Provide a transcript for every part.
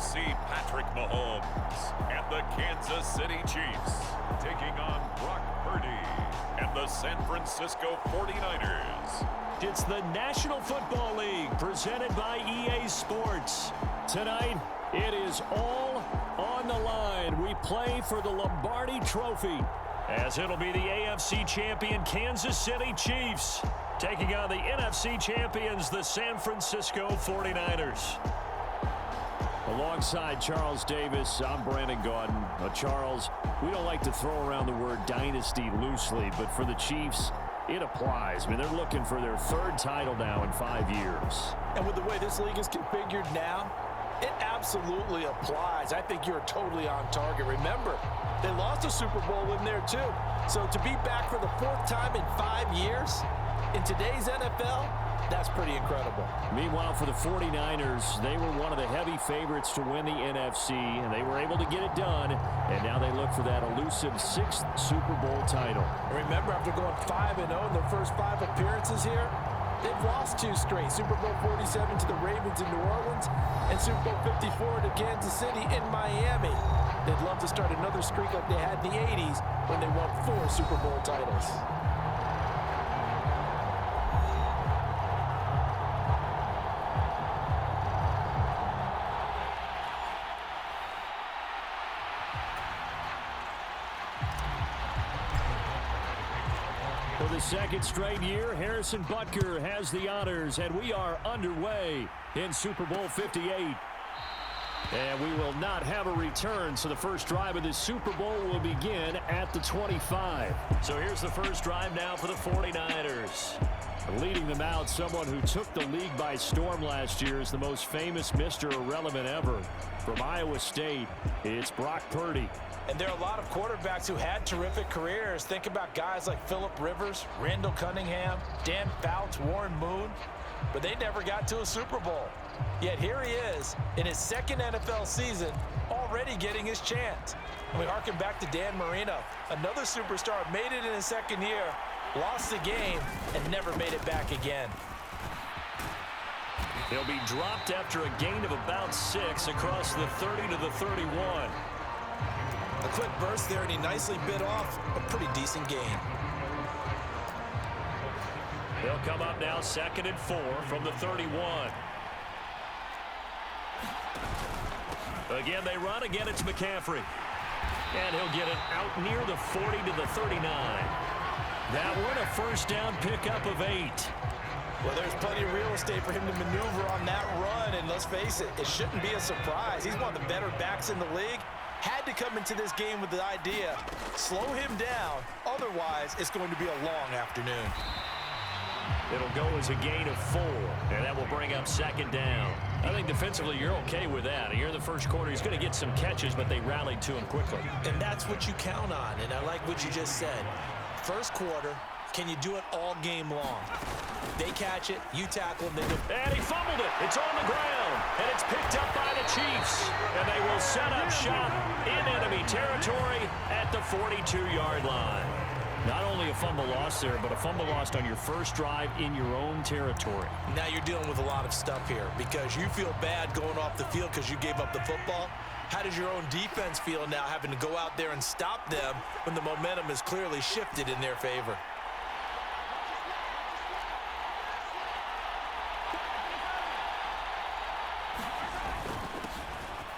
AFC Patrick Mahomes and the Kansas City Chiefs taking on Brock Purdy and the San Francisco 49ers. It's the National Football League presented by EA Sports. Tonight, it is all on the line. We play for the Lombardi Trophy, as it'll be the AFC champion Kansas City Chiefs taking on the NFC champions, the San Francisco 49ers. Alongside Charles Davis, I'm Brandon Gaudin. Charles, we don't like to throw around the word dynasty loosely, but for the Chiefs, it applies. I mean, they're looking for their third title now in 5 years. And with the way this league is configured now, it absolutely applies. I think you're totally on target. Remember, they lost a Super Bowl in there too. So to be back for the fourth time in 5 years in today's NFL, that's pretty incredible. Meanwhile, for the 49ers, they were one of the heavy favorites to win the NFC, and they were able to get it done, and now they look for that elusive 6th Super Bowl title. Remember, after going 5-0 in their first 5 appearances here, they've lost 2 straight. Super Bowl 47 to the Ravens in New Orleans and Super Bowl 54 to Kansas City in Miami. They'd love to start another streak like they had in the 80s when they won 4 Super Bowl titles. For the second straight year, Harrison Butker has the honors, and we are underway in Super Bowl 58. And we will not have a return, so the first drive of this Super Bowl will begin at the 25. So here's the first drive now for the 49ers. Leading them out, someone who took the league by storm last year is the most famous Mr. Irrelevant ever. From Iowa State, it's Brock Purdy. And there are a lot of quarterbacks who had terrific careers. Think about guys like Phillip Rivers, Randall Cunningham, Dan Fouts, Warren Moon. But they never got to a Super Bowl. Yet here he is in his second NFL season, already getting his chance. And we harken back to Dan Marino, another superstar, made it in his second year, lost the game, and never made it back again. He'll be dropped after a gain of about 6 across the 30 to the 31. A quick burst there, and he nicely bit off a pretty decent gain. He'll come up now 2nd and 4 from the 31. Again, they run. Again, it's McCaffrey. And he'll get it out near the 40 to the 39. That one, a first down pickup of 8. Well, there's plenty of real estate for him to maneuver on that run, and let's face it, it shouldn't be a surprise. He's one of the better backs in the league. Had to come into this game with the idea, slow him down, otherwise it's going to be a long afternoon. It'll go as a gain of 4, and that will bring up 2nd down. I think defensively you're okay with that. Here in the first quarter, he's going to get some catches, but they rallied to him quickly. And that's what you count on, and I like what you just said. First quarter, can you do it all game long? They catch it, you tackle them, and he fumbled it. It's on the ground, and it's picked up by the Chiefs. And they will set up shop in enemy territory at the 42-yard line. Not only a fumble loss there, but a fumble lost on your first drive in your own territory. Now you're dealing with a lot of stuff here because you feel bad going off the field because you gave up the football. How does your own defense feel now having to go out there and stop them when the momentum is clearly shifted in their favor?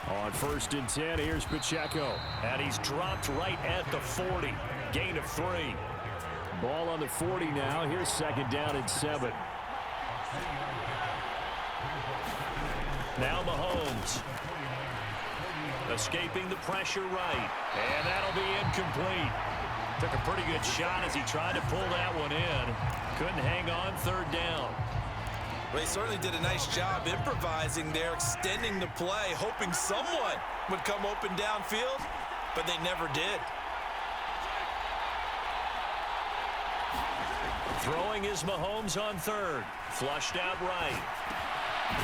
On 1st and 10, here's Pacheco. And he's dropped right at the 40. Gain of 3. Ball on the 40 now. Here's 2nd down and 7. Now Mahomes. Escaping the pressure right. And that'll be incomplete. Took a pretty good shot as he tried to pull that one in. Couldn't hang on 3rd down. Well, they certainly did a nice job improvising there, extending the play, hoping someone would come open downfield, but they never did. Throwing is Mahomes on 3rd. Flushed out right.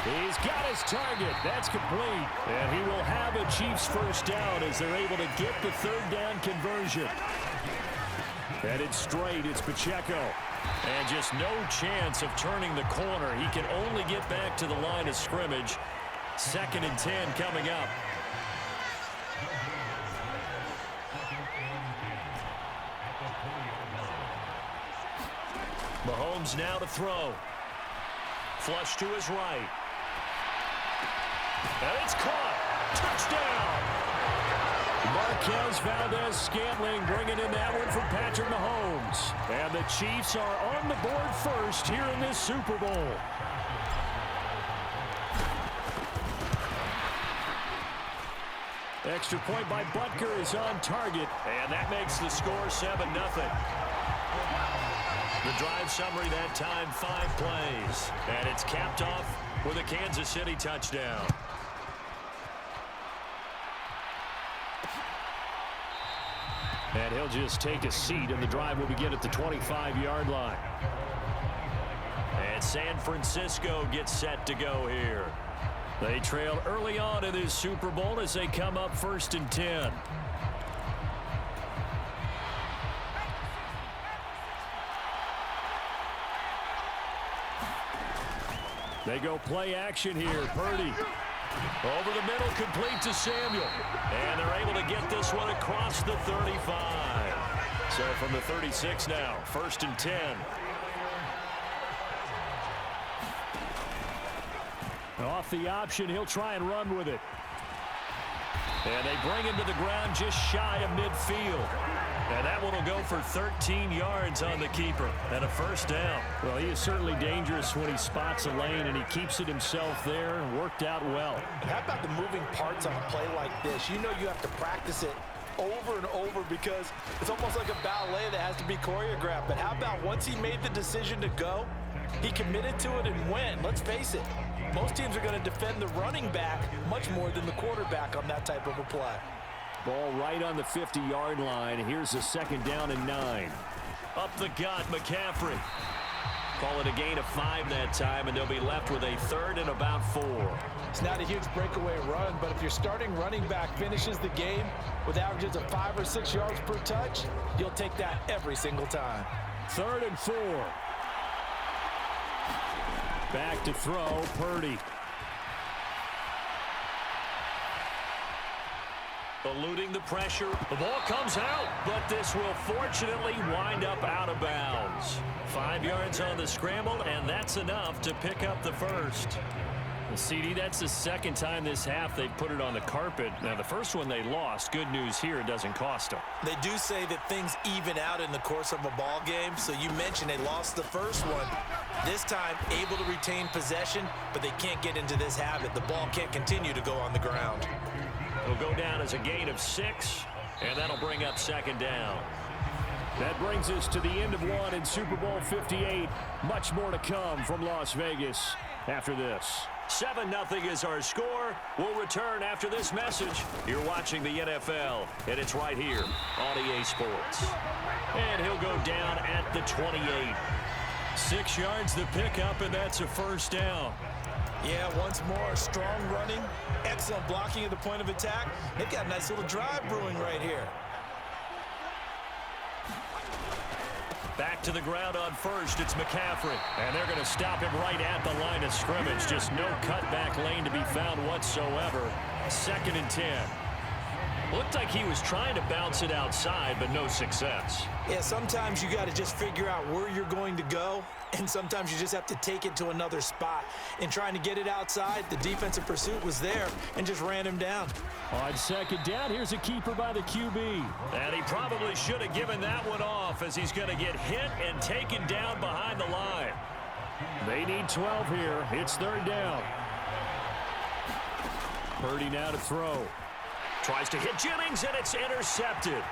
He's got his target. That's complete. And he will have a Chiefs first down as they're able to get the 3rd down conversion. Headed straight, it's Pacheco. And just no chance of turning the corner. He can only get back to the line of scrimmage. 2nd and 10 coming up. Mahomes now to throw. Flush to his right. And it's caught. Touchdown. Marquez Valdez-Scantling bringing in that one for Patrick Mahomes. And the Chiefs are on the board first here in this Super Bowl. Extra point by Butker is on target. And that makes the score 7-0. The drive summary that time, 5 plays. And it's capped off with a Kansas City touchdown. And he'll just take a seat, and the drive will begin at the 25-yard line. And San Francisco gets set to go here. They trail early on in this Super Bowl as they come up 1st and 10. They go play action here. Purdy over the middle, complete to Samuel. And they're able to get this one across the 35. So from the 36 now, 1st and 10. Off the option, he'll try and run with it. And they bring him to the ground just shy of midfield. And that one will go for 13 yards on the keeper and a 1st down. Well, he is certainly dangerous when he spots a lane, and he keeps it himself there and worked out well. How about the moving parts on a play like this? You know you have to practice it over and over because it's almost like a ballet that has to be choreographed. But how about once he made the decision to go, he committed to it and went. Let's face it, most teams are going to defend the running back much more than the quarterback on that type of a play. Ball right on the 50-yard line. Here's a 2nd down and 9. Up the gut, McCaffrey. Call it a gain of 5 that time, and they'll be left with a 3rd and about 4. It's not a huge breakaway run, but if your starting running back finishes the game with averages of 5 or 6 yards per touch, you'll take that every single time. 3rd and 4. Back to throw, Purdy. Eluding the pressure. The ball comes out, but this will fortunately wind up out of bounds. 5 yards on the scramble, and that's enough to pick up the 1st. Well, CD, that's the 2nd time this half they've put it on the carpet. Now, the first one they lost. Good news here, it doesn't cost them. They do say that things even out in the course of a ball game, so you mentioned they lost the first one. This time, able to retain possession, but they can't get into this habit. The ball can't continue to go on the ground. Will go down as a gain of 6, and that'll bring up 2nd down. That brings us to the end of one in Super Bowl 58. Much more to come from Las Vegas after this. 7-0 is our score. We'll return after this message. You're watching the NFL, and it's right here on EA Sports. And he'll go down at the 28. 6 yards the pickup, and that's a 1st down. Yeah, once more, strong running, excellent blocking at the point of attack. They've got a nice little drive brewing right here. Back to the ground on 1st, it's McCaffrey. And they're going to stop him right at the line of scrimmage. Just no cutback lane to be found whatsoever. 2nd and 10. Looked like he was trying to bounce it outside, but no success. Yeah, sometimes you got to just figure out where you're going to go, and sometimes you just have to take it to another spot. In trying to get it outside, the defensive pursuit was there and just ran him down. On 2nd down, here's a keeper by the QB. And he probably should have given that one off as he's going to get hit and taken down behind the line. They need 12 here. It's 3rd down. Purdy now to throw. Tries to hit Jennings, and it's intercepted.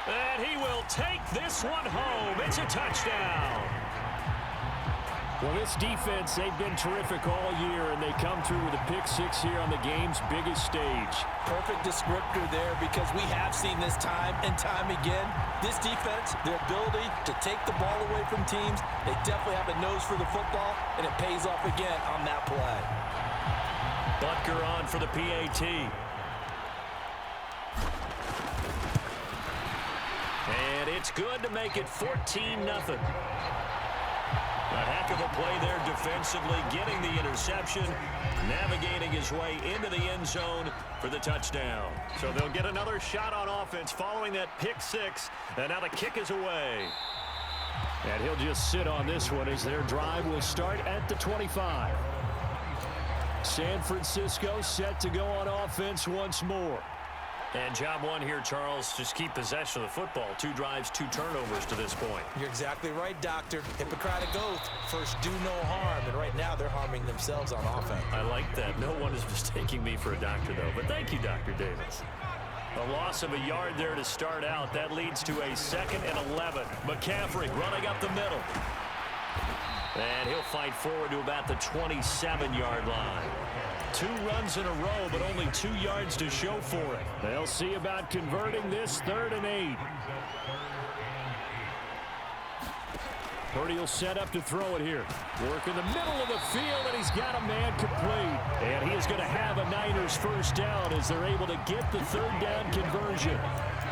And he will take this one home. It's a touchdown. Well, this defense, they've been terrific all year, and they come through with a pick 6 here on the game's biggest stage. Perfect descriptor there, because we have seen this time and time again. This defense, their ability to take the ball away from teams, they definitely have a nose for the football, and it pays off again on that play. Butker on for the PAT. And it's good to make it 14-0. A heck of a play there defensively, getting the interception, navigating his way into the end zone for the touchdown. So they'll get another shot on offense following that pick six, and now the kick is away. And he'll just sit on this one as their drive will start at the 25. San Francisco set to go on offense once more. And job one here, Charles, just keep possession of the football. 2 drives, 2 turnovers to this point. You're exactly right, Doctor. Hippocratic oath. First, do no harm. And right now, they're harming themselves on offense. I like that. No one is mistaking me for a doctor, though. But thank you, Dr. Davis. A loss of a yard there to start out. That leads to a 2nd and 11. McCaffrey running up the middle. And he'll fight forward to about the 27-yard line. 2 runs in a row, but only 2 yards to show for it. They'll see about converting this 3rd and 8. Purdy will set up to throw it here. Work in the middle of the field, and he's got a man complete. And he is going to have a Niners first down as they're able to get the 3rd down conversion.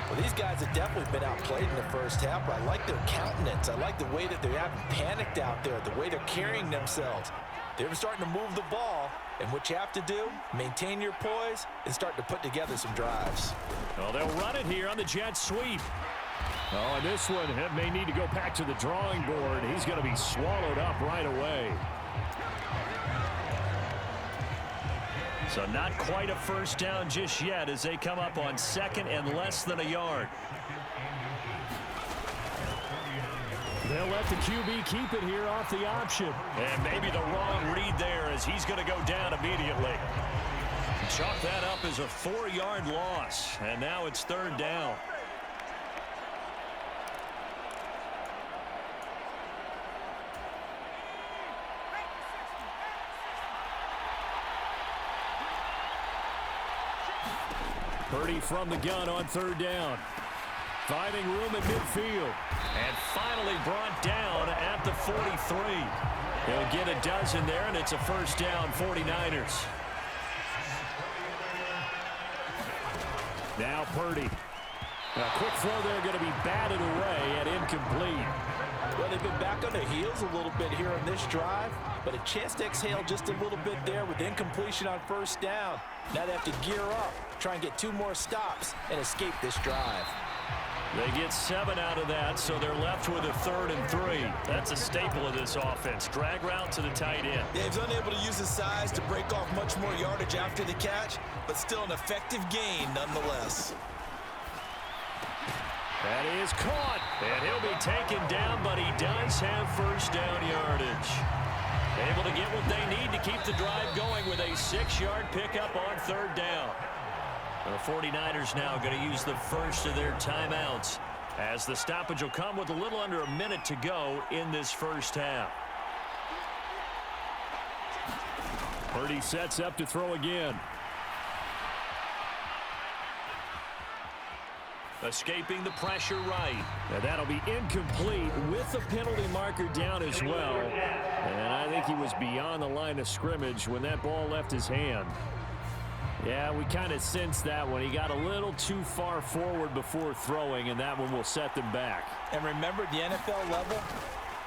Well, these guys have definitely been outplayed in the first half, but I like their countenance. I like the way that they haven't panicked out there, the way they're carrying themselves. They're starting to move the ball, and what you have to do, maintain your poise and start to put together some drives. Well, they'll run it here on the jet sweep. Oh, and this one may need to go back to the drawing board. He's going to be swallowed up right away. So not quite a first down just yet as they come up on 2nd and less than a yard. They'll let the QB keep it here off the option. And maybe the wrong read there as he's going to go down immediately. Chalk that up as a 4-yard loss. And now it's 3rd down. Purdy from the gun on 3rd down. Finding room at midfield. And finally brought down at the 43. He'll get a dozen there, and it's a first down, 49ers. Now Purdy. A quick throw there going to be batted away and incomplete. Well, they've been back on their heels a little bit here on this drive, but a chance to exhale just a little bit there with incompletion on first down. Now they have to gear up, try and get 2 more stops, and escape this drive. They get 7 out of that, so they're left with a 3rd and 3. That's a staple of this offense. Drag route to the tight end. Yeah, he's unable to use his size to break off much more yardage after the catch, but still an effective gain nonetheless. That is caught, and he'll be taken down, but he does have first down yardage. Able to get what they need to keep the drive going with a 6-yard pickup on 3rd down. The 49ers now going to use the first of their timeouts as the stoppage will come with a little under a minute to go in this first half. Purdy sets up to throw again. Escaping the pressure right. And that'll be incomplete with the penalty marker down as well. And I think he was beyond the line of scrimmage when that ball left his hand. Yeah, we kind of sensed that when he got a little too far forward before throwing, and that one will set them back. And remember, the NFL level,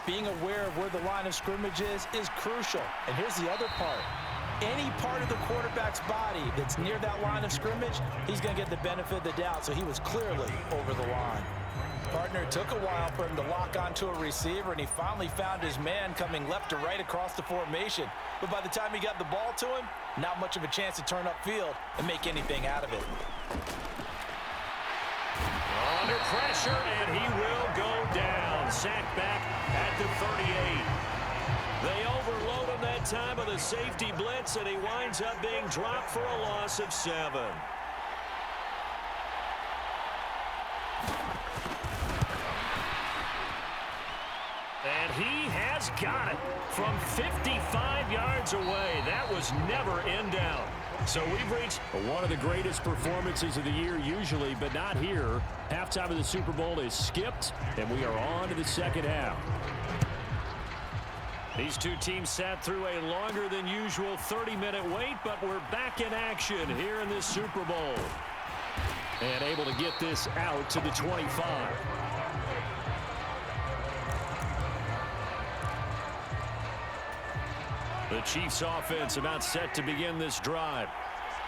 being aware of where the line of scrimmage is crucial. And here's the other part. Any part of the quarterback's body that's near that line of scrimmage, he's going to get the benefit of the doubt. So he was clearly over the line. Partner, took a while for him to lock onto a receiver, and he finally found his man coming left to right across the formation. But by the time he got the ball to him, not much of a chance to turn upfield and make anything out of it. Under pressure, and he will go down. Sacked back at the 38. They overload him that time of the safety blitz, and he winds up being dropped for a loss of 7. And he has got it from 55 yards away. That was never in doubt. So we've reached one of the greatest performances of the year usually, but not here. Halftime of the Super Bowl is skipped, and we are on to the second half. These two teams sat through a longer than usual 30-minute wait, but we're back in action here in this Super Bowl. And able to get this out to the 25. The Chiefs offense about set to begin this drive.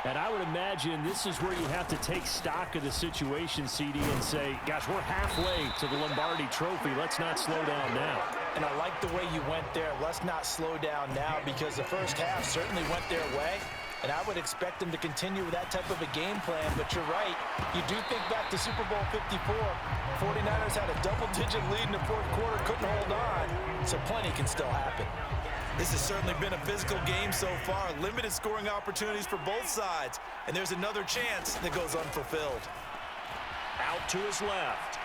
And I would imagine this is where you have to take stock of the situation, CD, and say, gosh, we're halfway to the Lombardi Trophy. Let's not slow down now. And I like the way you went there. Let's not slow down now, because the first half certainly went their way. And I would expect them to continue with that type of a game plan. But you're right. You do think back to Super Bowl 54. 49ers had a double-digit lead in the fourth quarter, couldn't hold on. So plenty can still happen. This has certainly been a physical game so far. Limited scoring opportunities for both sides. And there's another chance that goes unfulfilled. Out to his left.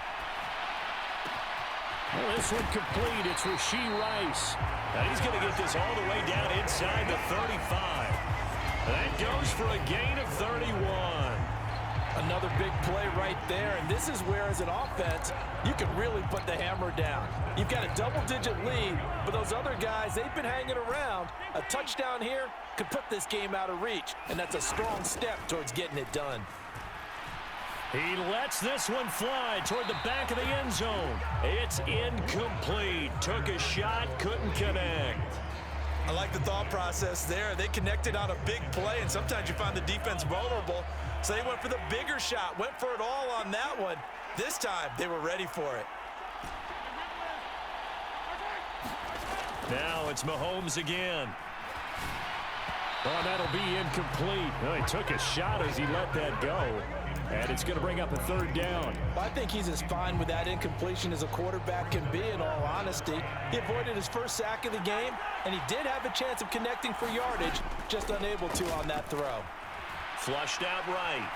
Well, this one complete. It's Rashee Rice. Now he's going to get this all the way down inside the 35. That goes for a gain of 31. Another big play right there, and this is where, as an offense, you can really put the hammer down. You've got a double-digit lead, but those other guys, they've been hanging around. A touchdown here could put this game out of reach, and that's a strong step towards getting it done. He lets this one fly toward the back of the end zone. It's incomplete. Took a shot, couldn't connect. I like the thought process there. They connected on a big play, and sometimes you find the defense vulnerable. So they went for the bigger shot, went for it all on that one. This time, they were ready for it. Now it's Mahomes again. Oh, that'll be incomplete. Well, he took a shot as he let that go. And it's going to bring up a third down. I think he's as fine with that incompletion as a quarterback can be, in all honesty. He avoided his first sack of the game, and he did have a chance of connecting for yardage, just unable to on that throw. Flushed out right.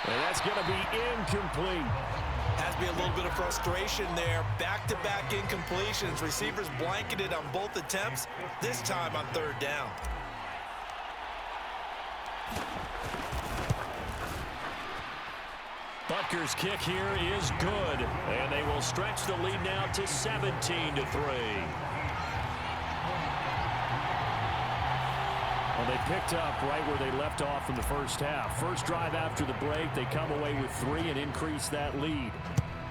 And that's going to be incomplete. Has to be a little bit of frustration there. Back-to-back incompletions. Receivers blanketed on both attempts, this time on third down. Butker's kick here is good, and they will stretch the lead now to 17-3. Well, they picked up right where they left off in the first half. First drive after the break, they come away with 3 and increase that lead.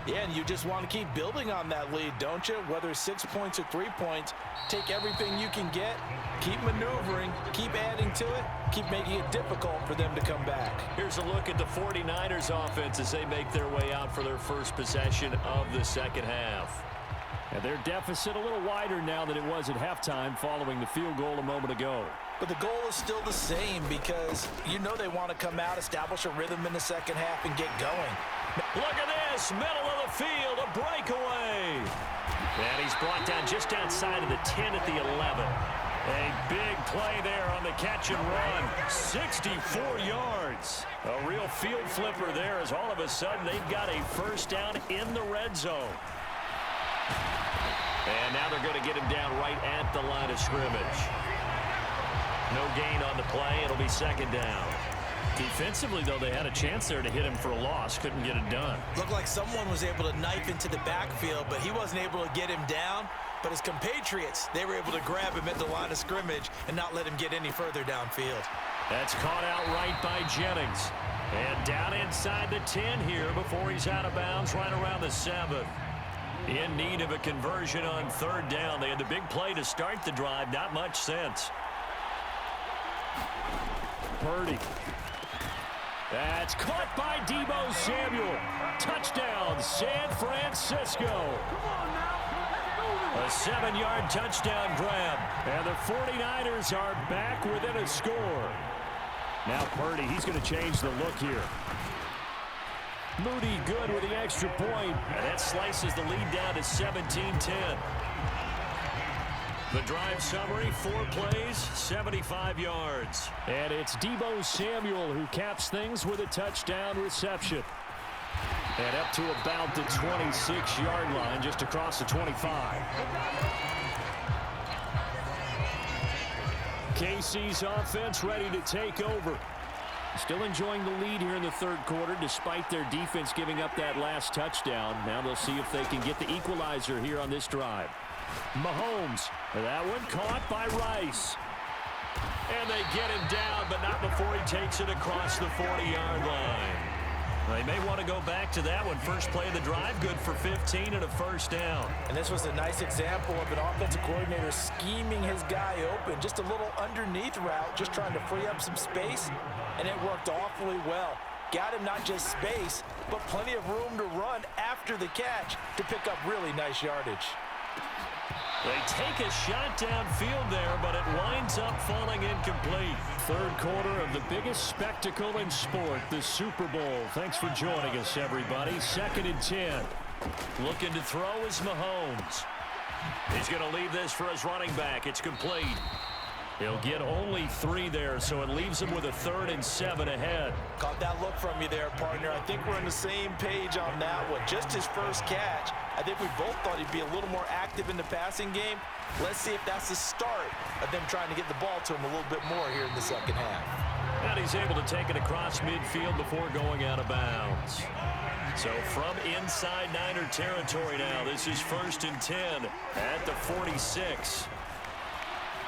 Yeah, and you just want to keep building on that lead, don't you? Whether it's 6 points or 3 points, take everything you can get, keep maneuvering, keep adding to it, keep making it difficult for them to come back. Here's a look at the 49ers offense as they make their way out for their first possession of the second half. And their deficit a little wider now than it was at halftime following the field goal a moment ago. But the goal is still the same, because you know they want to come out, establish a rhythm in the second half, and get going. Look at this, middle of the field, a breakaway. And he's brought down just outside of the 10 at the 11. A big play there on the catch and run. 64 yards. A real field flipper there, as all of a sudden they've got a first down in the red zone. And now they're going to get him down right at the line of scrimmage. No gain on the play. It'll be second down. Defensively, though, they had a chance there to hit him for a loss. Couldn't get it done. Looked like someone was able to knife into the backfield, but he wasn't able to get him down. But his compatriots, they were able to grab him at the line of scrimmage and not let him get any further downfield. That's caught out right by Jennings. And down inside the 10 here before he's out of bounds right around the 7. In need of a conversion on third down. They had the big play to start the drive. Not much sense. Purdy. That's caught by Deebo Samuel. Touchdown, San Francisco. A 7-yard touchdown grab. And the 49ers are back within a score. Now Purdy, he's going to change the look here. Moody good with the extra point. And that slices the lead down to 17-10. The drive summary, 4 plays, 75 yards. And it's Deebo Samuel who caps things with a touchdown reception. And up to about the 26-yard line, just across the 25. KC's offense ready to take over. Still enjoying the lead here in the third quarter, despite their defense giving up that last touchdown. Now they'll see if they can get the equalizer here on this drive. Mahomes, that one caught by Rice. And they get him down, but not before he takes it across the 40-yard line. They may want to go back to that one. First play of the drive, good for 15 and a first down. And this was a nice example of an offensive coordinator scheming his guy open. Just a little underneath route, just trying to free up some space, and it worked awfully well. Got him not just space, but plenty of room to run after the catch to pick up really nice yardage. They take a shot downfield there, but it winds up falling incomplete. Third quarter of the biggest spectacle in sport, the Super Bowl. Thanks for joining us, everybody. 2nd and 10. Looking to throw is Mahomes. He's going to leave this for his running back. It's complete. He'll get only 3 there, so it leaves him with a 3rd and 7 ahead. Caught that look from you there, partner. I think we're on the same page on that one. Just his first catch. I think we both thought he'd be a little more active in the passing game. Let's see if that's the start of them trying to get the ball to him a little bit more here in the second half. And he's able to take it across midfield before going out of bounds. So from inside Niner territory now, this is 1st and 10 at the 46.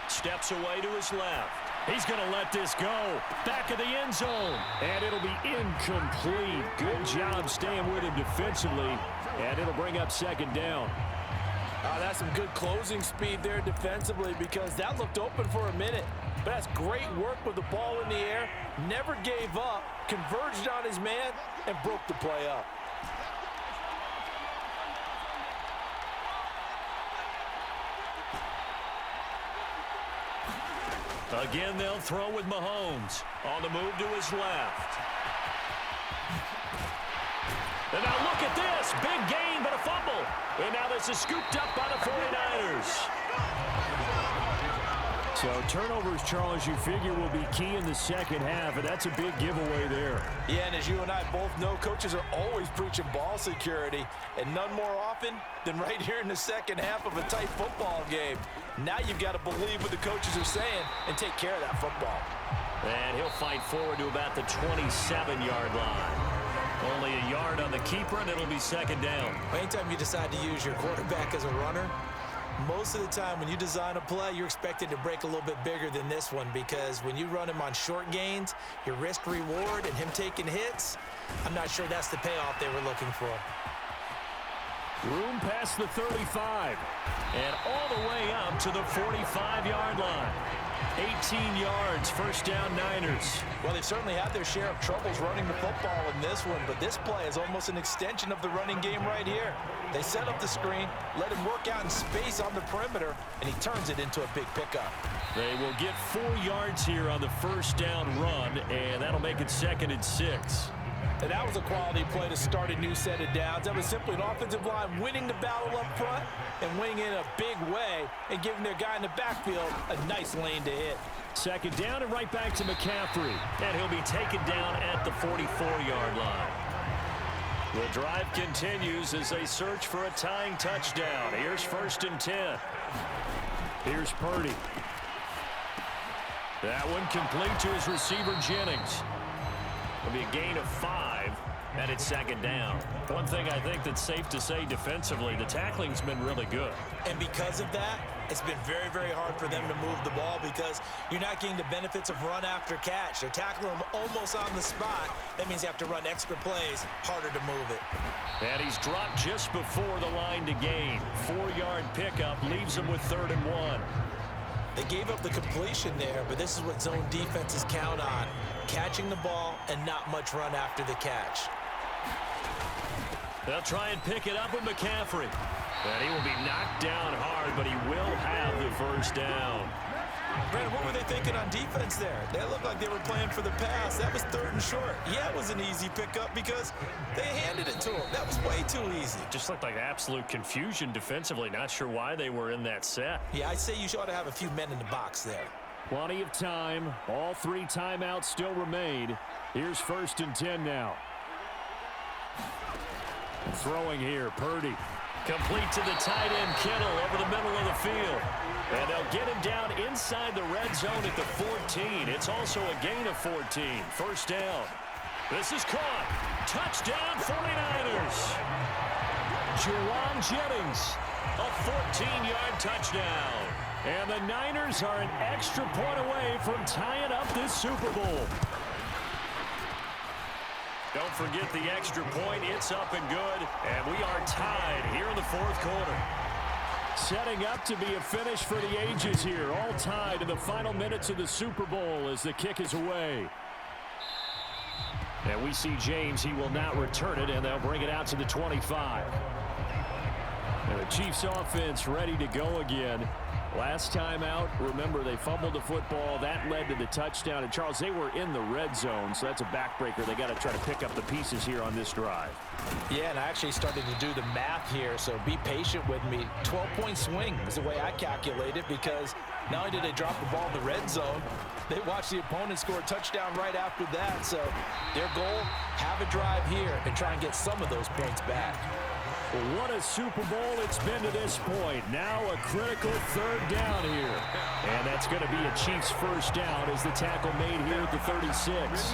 Steps away to his left. He's going to let this go. Back of the end zone. And it'll be incomplete. Good job staying with him defensively. And it'll bring up 2nd down. That's some good closing speed there defensively, because that looked open for a minute. But that's great work with the ball in the air. Never gave up. Converged on his man and broke the play up. Again, they'll throw with Mahomes. On the move to his left. And now look at this. Big gain, but a fumble. And now this is scooped up by the 49ers. So turnovers, Charles, you figure will be key in the second half, and that's a big giveaway there. Yeah, and as you and I both know, coaches are always preaching ball security, and none more often than right here in the second half of a tight football game. Now you've got to believe what the coaches are saying and take care of that football. And he'll fight forward to about the 27-yard line. Only a yard on the keeper, and it'll be 2nd down. Anytime you decide to use your quarterback as a runner, most of the time when you design a play, you're expected to break a little bit bigger than this one, because when you run him on short gains, your risk reward and him taking hits, I'm not sure that's the payoff they were looking for. Room past the 35 and all the way up to the 45-yard line. 18 yards, 1st down Niners. Well, they've certainly had their share of troubles running the football in this one, but this play is almost an extension of the running game right here. They set up the screen, let him work out in space on the perimeter, and he turns it into a big pickup. They will get 4 yards here on the 1st down run, and that'll make it 2nd and 6. And that was a quality play to start a new set of downs. That was simply an offensive line winning the battle up front and winning in a big way and giving their guy in the backfield a nice lane to hit. 2nd down and right back to McCaffrey. And he'll be taken down at the 44-yard line. The drive continues as they search for a tying touchdown. Here's 1st and 10. Here's Purdy. That one complete to his receiver, Jennings. It'll be a gain of 5, and it's 2nd down. One thing I think that's safe to say defensively, the tackling's been really good. And because of that, it's been very, very hard for them to move the ball, because you're not getting the benefits of run after catch. They're tackling them almost on the spot. That means you have to run extra plays, harder to move it. And he's dropped just before the line to gain. 4-yard pickup leaves him with 3rd and 1. They gave up the completion there, but this is what zone defenses count on. Catching the ball and not much run after the catch. They'll try and pick it up with McCaffrey. And he will be knocked down hard, but he will have the 1st down. Brandon, what were they thinking on defense there? They looked like they were playing for the pass. That was 3rd and short. Yeah, it was an easy pickup because they handed it to him. That was way too easy. Just looked like absolute confusion defensively. Not sure why they were in that set. Yeah, I'd say you ought to have a few men in the box there. Plenty of time. All 3 timeouts still remain. Here's 1st and 10 now. Throwing here, Purdy. Complete to the tight end, Kittle, over the middle of the field. And they'll get him down inside the red zone at the 14. It's also a gain of 14. 1st down. This is caught. Touchdown, 49ers. Juwan Jennings, a 14-yard touchdown. And the Niners are an extra point away from tying up this Super Bowl. Don't forget the extra point. It's up and good. And we are tied here in the fourth quarter. Setting up to be a finish for the ages here. All tied in the final minutes of the Super Bowl as the kick is away. And we see James. He will not return it, and they'll bring it out to the 25. And the Chiefs offense ready to go again. Last time out, remember, they fumbled the football. That led to the touchdown. And, Charles, they were in the red zone, so that's a backbreaker. They got to try to pick up the pieces here on this drive. Yeah, and I actually started to do the math here, so be patient with me. 12-point swing is the way I calculate it, because not only did they drop the ball in the red zone, they watched the opponent score a touchdown right after that. So their goal, have a drive here and try and get some of those points back. Well, what a Super Bowl it's been to this point. Now a critical third down here. And that's going to be a Chiefs first down as the tackle made here at the 36.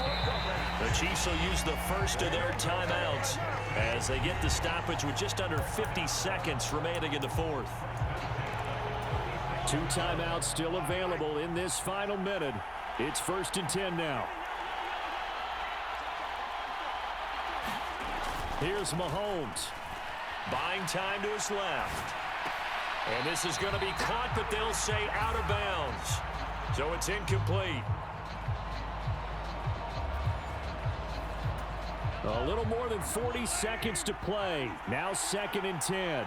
The Chiefs will use the first of their timeouts as they get the stoppage with just under 50 seconds remaining in the fourth. 2 timeouts still available in this final minute. It's 1st and 10 now. Here's Mahomes. Buying time to his left. And this is going to be caught, but they'll say out of bounds. So it's incomplete. A little more than 40 seconds to play. Now 2nd and 10.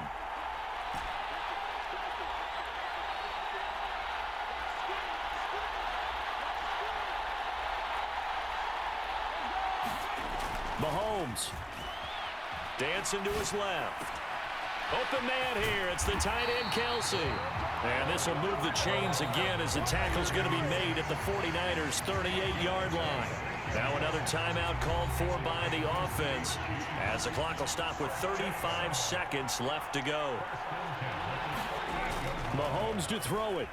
Mahomes. Dancing to his left. Open man here. It's the tight end, Kelsey. And this will move the chains again as the tackle's going to be made at the 49ers' 38-yard line. Now another timeout called for by the offense as the clock will stop with 35 seconds left to go. Mahomes to throw it.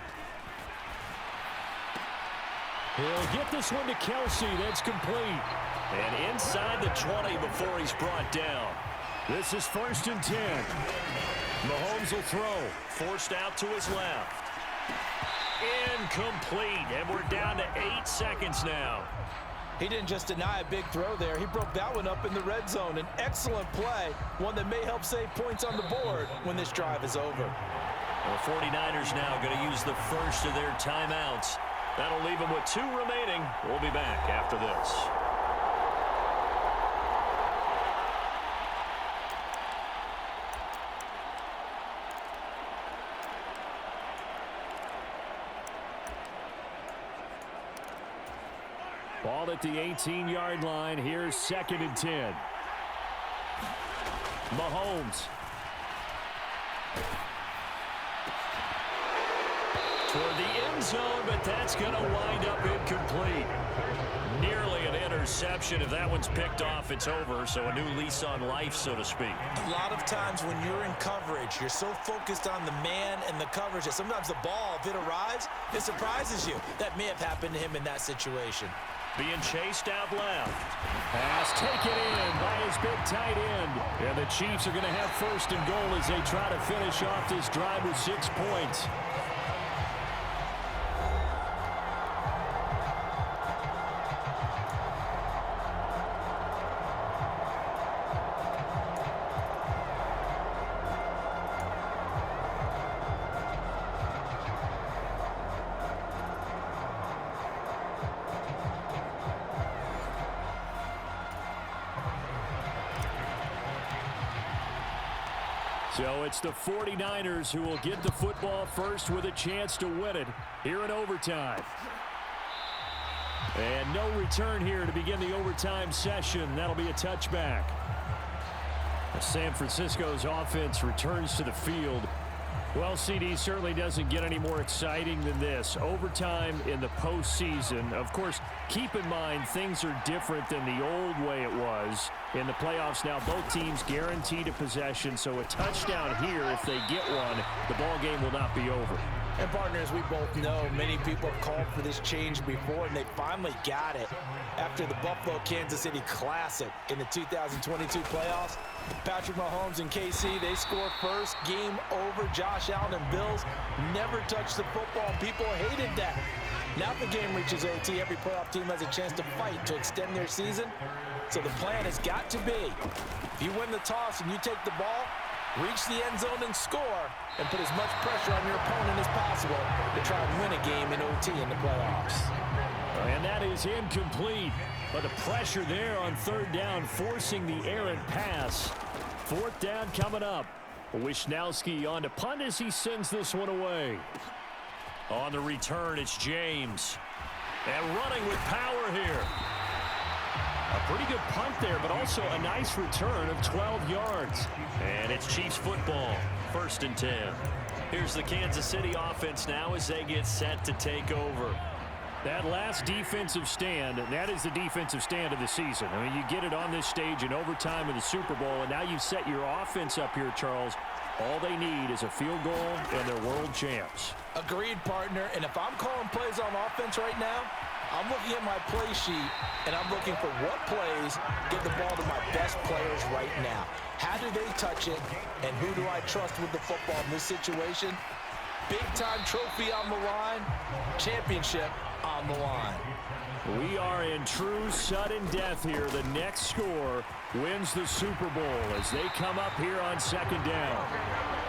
He'll get this one to Kelsey. That's complete. And inside the 20 before he's brought down. This is 1st and 10. Mahomes will throw. Forced out to his left. Incomplete. And we're down to 8 seconds now. He didn't just deny a big throw there. He broke that one up in the red zone. An excellent play. One that may help save points on the board when this drive is over. The 49ers now going to use the first of their timeouts. That'll leave them with 2 remaining. We'll be back after this. Ball at the 18-yard line. Here's 2nd and 10. Mahomes. Toward the end zone, but that's going to wind up incomplete. Nearly an interception. If that one's picked off, it's over. So a new lease on life, so to speak. A lot of times when you're in coverage, you're so focused on the man and the coverage that sometimes the ball, if it arrives, it surprises you. That may have happened to him in that situation. Being chased out left. Pass taken in by his big tight end. And the Chiefs are going to have 1st and goal as they try to finish off this drive with 6 points. So it's the 49ers who will get the football first with a chance to win it here in overtime. And no return here to begin the overtime session. That'll be a touchback. San Francisco's offense returns to the field. Well, CD, certainly doesn't get any more exciting than this. Overtime in the postseason. Of course, keep in mind things are different than the old way it was. In the playoffs now, both teams guaranteed a possession, so a touchdown here, if they get one, the ball game will not be over. And partners, we both know many people have called for this change before, and they finally got it after the Buffalo-Kansas City Classic in the 2022 playoffs. Patrick Mahomes and KC, they score first. Game over. Josh Allen and Bills never touched the football. People hated that. Now the game reaches OT. Every playoff team has a chance to fight to extend their season. So the plan has got to be, if you win the toss and you take the ball, reach the end zone and score, and put as much pressure on your opponent as possible to try and win a game in OT in the playoffs. And that is incomplete. But the pressure there on third down, forcing the errant pass. Fourth down coming up. Wishnowski on to punt as he sends this one away. On the return, it's James. And running with power here. A pretty good punt there, but also a nice return of 12 yards. And it's Chiefs football, 1st and 10. Here's the Kansas City offense now as they get set to take over. That last defensive stand, that is the defensive stand of the season. I mean, you get it on this stage in overtime in the Super Bowl, and now you've set your offense up here, Charles. All they need is a field goal, and they're world champs. Agreed, partner. And if I'm calling plays on offense right now, I'm looking at my play sheet, and I'm looking for what plays get the ball to my best players right now. How do they touch it, and who do I trust with the football in this situation? Big-time trophy on the line, championship on the line. We are in true sudden death here. The next score wins the Super Bowl as they come up here on 2nd down.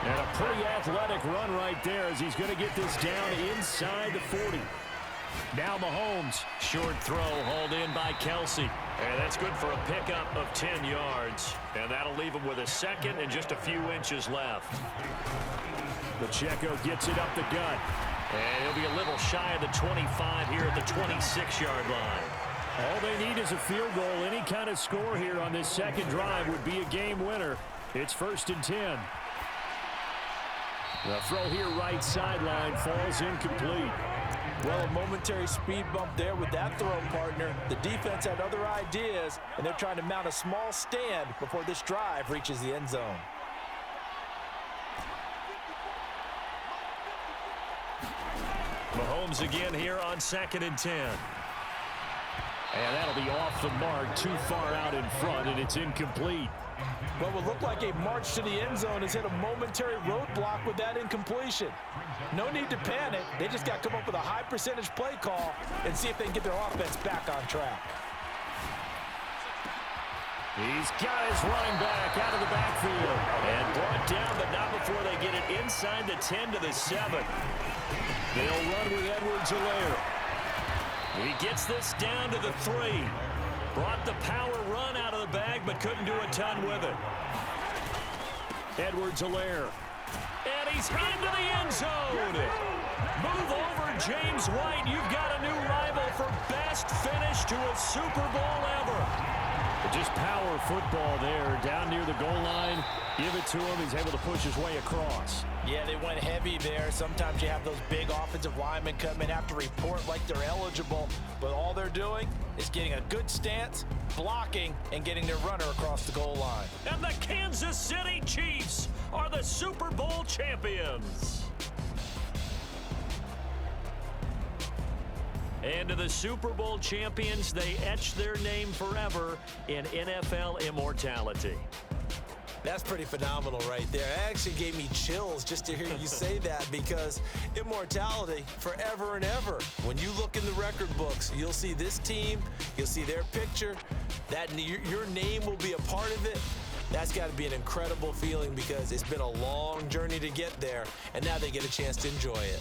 And a pretty athletic run right there as he's going to get this down inside the 40. Now Mahomes. Short throw hauled in by Kelsey. And that's good for a pickup of 10 yards. And that'll leave him with a second and just a few inches left. Pacheco gets it up the gut. And he'll be a little shy of the 25 here at the 26-yard line. All they need is a field goal. Any kind of score here on this second drive would be a game winner. It's 1st and 10. The throw here right sideline falls incomplete. Well, a momentary speed bump there with that throw, partner. The defense had other ideas, and they're trying to mount a small stand before this drive reaches the end zone. Mahomes again here on 2nd and 10. And that'll be off the mark, too far out in front, and it's incomplete. What would look like a march to the end zone has hit a momentary roadblock with that incompletion. No need to panic. They just got to come up with a high percentage play call and see if they can get their offense back on track. He's got his running back out of the backfield. And brought down, but not before they get it inside the 10 to the 7. They'll run with Edwards-Helaire. He gets this down to the 3. Brought the power run out of the bag, but couldn't do a ton with it. Edwards-Helaire. And he's into the end zone. Move over, James White. You've got a new rival for best finish to a Super Bowl ever. Just power football there, down near the goal line. Give it to him. He's able to push his way across. Yeah, they went heavy there. Sometimes you have those big offensive linemen come in, have to report like they're eligible, but all they're doing is getting a good stance, blocking, and getting their runner across the goal line. And the Kansas City Chiefs are the Super Bowl champions. And to the Super Bowl champions, they etch their name forever in NFL immortality. That's pretty phenomenal right there. It actually gave me chills just to hear you say that, because immortality forever and ever. When you look in the record books, you'll see this team, you'll see their picture, that your name will be a part of it. That's got to be an incredible feeling, because it's been a long journey to get there, and now they get a chance to enjoy it.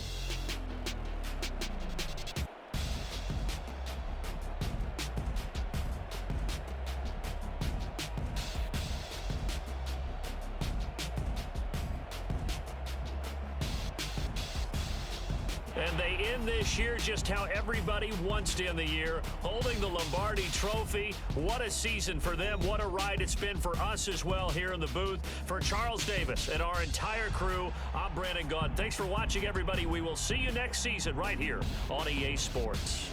And they end this year just how everybody wants to end the year, holding the Lombardi Trophy. What a season for them. What a ride it's been for us as well here in the booth. For Charles Davis and our entire crew, I'm Brandon Gaudin. Thanks for watching, everybody. We will see you next season right here on EA Sports.